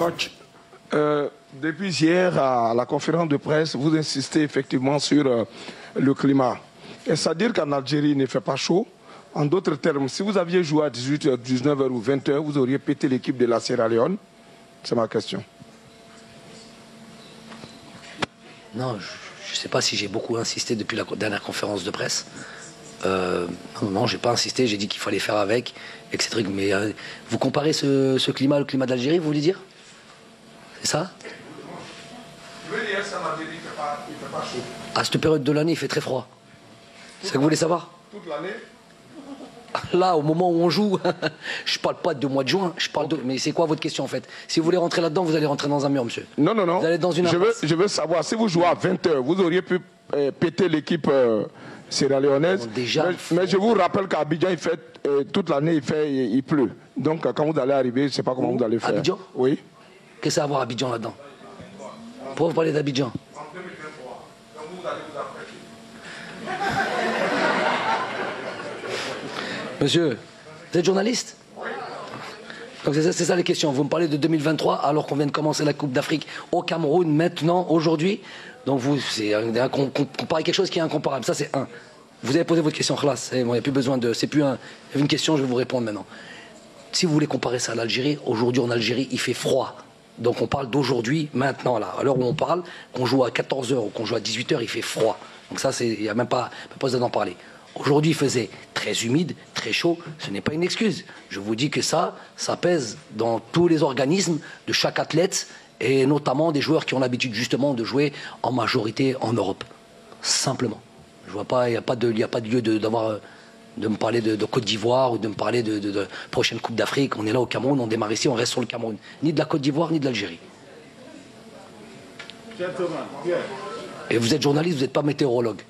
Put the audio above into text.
Coach, depuis hier à la conférence de presse, vous insistez effectivement sur le climat. Est-ce à dire qu'en Algérie, il ne fait pas chaud? En d'autres termes, si vous aviez joué à 18h, 19h ou 20h, vous auriez pété l'équipe de la Sierra Leone? C'est ma question. Non, je ne sais pas si j'ai beaucoup insisté depuis la dernière conférence de presse. Non, j'ai pas insisté, j'ai dit qu'il fallait faire avec, etc. Mais vous comparez ce climat au climat d'Algérie, vous voulez dire? C'est ça? Je veux dire, ça m'a dit qu'il ne fait pas chaud. À cette période de l'année, il fait très froid. C'est ça que vous voulez savoir? Toute l'année? Là, au moment où on joue, je parle pas de mois de juin, je parle de... Mais c'est quoi votre question en fait? Si vous voulez rentrer là-dedans, vous allez rentrer dans un mur, monsieur. Non, non, non. Vous allez dans une je veux savoir, si vous jouez à 20h, vous auriez pu péter l'équipe sierra-léonaise. Mais je vous rappelle qu'à Abidjan, il fait, toute l'année, il pleut. Donc quand vous allez arriver, je ne sais pas comment vous allez faire. Abidjan? Oui. Qu'est-ce que ça a à voir Abidjan là-dedans? Pourquoi vous parlez d'Abidjan? En 2023. Donc vous allez vous apprêter. Monsieur, vous êtes journaliste? Oui. Donc c'est ça les questions. Vous me parlez de 2023 alors qu'on vient de commencer la Coupe d'Afrique au Cameroun maintenant, aujourd'hui. Donc vous, c'est comparer quelque chose qui est incomparable. Ça c'est un. Vous avez posé votre question, classe. Il n'y a plus besoin de... C'est plus une question, je vais vous répondre maintenant. Si vous voulez comparer ça à l'Algérie, aujourd'hui en Algérie, il fait froid. Donc on parle d'aujourd'hui, maintenant, là. À l'heure où on parle, qu'on joue à 14h ou qu'on joue à 18h, il fait froid. Donc ça, il n'y a même pas besoin d'en parler. Aujourd'hui, il faisait très humide, très chaud. Ce n'est pas une excuse. Je vous dis que ça pèse dans tous les organismes de chaque athlète et notamment des joueurs qui ont l'habitude justement de jouer en majorité en Europe. Simplement. Je vois pas, il n'y a pas de lieu de me parler de Côte d'Ivoire ou de me parler de prochaine Coupe d'Afrique. On est là au Cameroun, on démarre ici, on reste sur le Cameroun. Ni de la Côte d'Ivoire, ni de l'Algérie. Et vous êtes journaliste, vous n'êtes pas météorologue.